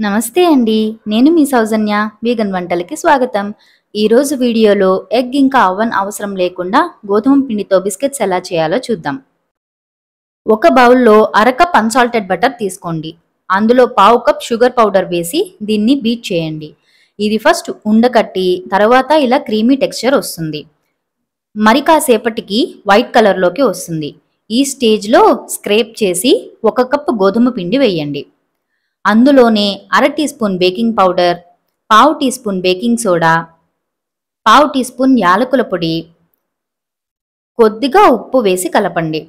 నమస్తే అండి. నేను మీ సౌజన్య. వీగన్ వంటలకి స్వాగతం. ఈరోజు వీడియోలో ఎగ్ ఇంకా అవన్ అవసరం లేకుండా గోధుమ పిండితో బిస్కెట్స్ ఎలా చేయాలో చూద్దాం. ఒక బౌల్లో అరకప్ అన్సాల్టెడ్ బటర్ తీసుకోండి. అందులో పావు కప్ షుగర్ పౌడర్ వేసి దీన్ని బీట్ చేయండి. ఇది ఫస్ట్ ఉండకట్టి తర్వాత ఇలా క్రీమీ టెక్స్చర్ వస్తుంది. మరి కాసేపటికి వైట్ కలర్లోకి వస్తుంది. ఈ స్టేజ్లో స్క్రేప్ చేసి 1 కప్ గోధుమ పిండి వేయండి. అందులోనే అర టీ స్పూన్ బేకింగ్ పౌడర్, పావు టీ స్పూన్ బేకింగ్ సోడా, పావు టీ స్పూన్ యాలకుల పొడి, కొద్దిగా ఉప్పు వేసి కలపండి.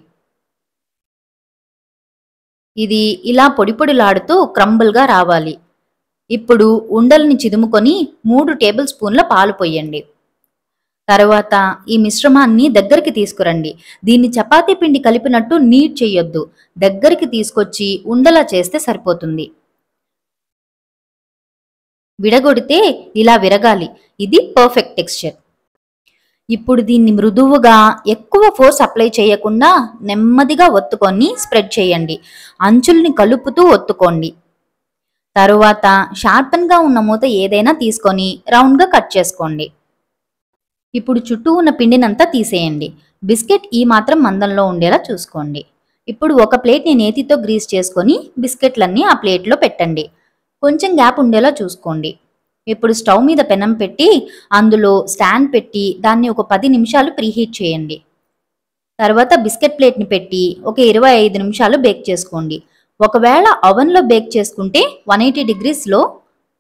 ఇది ఇలా పొడి పొడిలాడుతూ క్రంబుల్గా రావాలి. ఇప్పుడు ఉండల్ని చిదుముకొని 3 టేబుల్ స్పూన్ల పాలు పొయ్యండి. తర్వాత ఈ మిశ్రమాన్ని దగ్గరికి తీసుకురండి. దీన్ని చపాతీ పిండి కలిపినట్టు నీట్ చెయ్యొద్దు. దగ్గరికి తీసుకొచ్చి ఉండలా చేస్తే సరిపోతుంది. విడగొడితే ఇలా విరగాలి. ఇది పర్ఫెక్ట్ టెక్స్చర్. ఇప్పుడు దీన్ని మృదువుగా ఎక్కువ ఫోర్స్ అప్లై చేయకుండా నెమ్మదిగా ఒత్తుకొని స్ప్రెడ్ చేయండి. అంచుల్ని కలుపుతూ ఒత్తుకోండి. తరువాత షార్పన్గా ఉన్న మూత ఏదైనా తీసుకొని రౌండ్గా కట్ చేసుకోండి. ఇప్పుడు చుట్టూ ఉన్న పిండినంతా తీసేయండి. బిస్కెట్ ఈ మాత్రం మందంలో ఉండేలా చూసుకోండి. ఇప్పుడు ఒక ప్లేట్ని నేతితో గ్రీస్ చేసుకొని బిస్కెట్లన్నీ ఆ ప్లేట్లో పెట్టండి. కొంచెం గ్యాప్ ఉండేలా చూసుకోండి. ఇప్పుడు స్టవ్ మీద పెనం పెట్టి అందులో స్టాండ్ పెట్టి దాన్ని ఒక 10 నిమిషాలు ప్రీహీట్ చేయండి. తర్వాత బిస్కెట్ ప్లేట్ని పెట్టి ఒక 25 నిమిషాలు బేక్ చేసుకోండి. ఒకవేళ ఓవెన్లో బేక్ చేసుకుంటే 180 డిగ్రీస్లో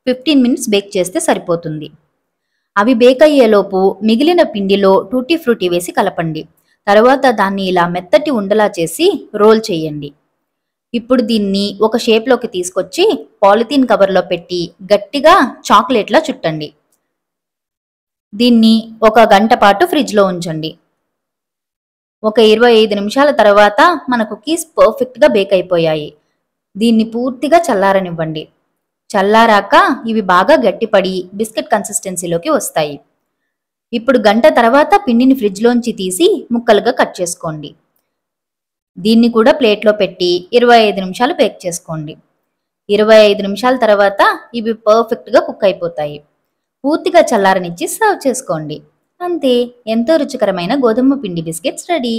15 మినిట్స్ బేక్ చేస్తే సరిపోతుంది. అవి బేక్ అయ్యేలోపు మిగిలిన పిండిలో టూటీ ఫ్రూటీ వేసి కలపండి. తర్వాత దాన్ని ఇలా మెత్తటి ఉండలా చేసి రోల్ చేయండి. ఇప్పుడు దీన్ని ఒక షేప్లోకి తీసుకొచ్చి పాలిథీన్ కవర్లో పెట్టి గట్టిగా చాక్లెట్లా చుట్టండి. దీన్ని 1 గంట పాటు ఫ్రిడ్జ్లో ఉంచండి. ఒక 25 నిమిషాల తర్వాత మన కుకీస్ పర్ఫెక్ట్గా బేక్ అయిపోయాయి. దీన్ని పూర్తిగా చల్లారనివ్వండి. చల్లారాక ఇవి బాగా గట్టిపడి బిస్కెట్ కన్సిస్టెన్సీలోకి వస్తాయి. ఇప్పుడు గంట తర్వాత పిండిని ఫ్రిడ్జ్లోంచి తీసి ముక్కలుగా కట్ చేసుకోండి. దీన్ని కూడా ప్లేట్లో పెట్టి 25 నిమిషాలు బేక్ చేసుకోండి. 25 నిమిషాల తర్వాత ఇవి పర్ఫెక్ట్గా కుక్ అయిపోతాయి. పూర్తిగా చల్లారనిచ్చి సర్వ్ చేసుకోండి. అంతే, ఎంతో రుచికరమైన గోధుమ పిండి బిస్కెట్స్ రెడీ.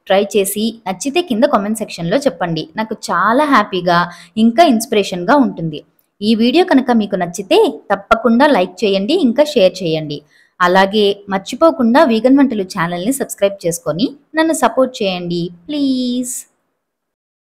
ట్రై చేసి నచ్చితే కింద కామెంట్ సెక్షన్లో చెప్పండి. నాకు చాలా హ్యాపీగా ఇంకా ఇన్స్పిరేషన్గా ఉంటుంది. ఈ వీడియో కనుక మీకు నచ్చితే తప్పకుండా లైక్ చేయండి, ఇంకా షేర్ చేయండి. అలాగే మర్చిపోకుండా వీగన్ వంటలు ఛానల్ని సబ్స్క్రైబ్ చేసుకొని నన్ను సపోర్ట్ చేయండి ప్లీజ్.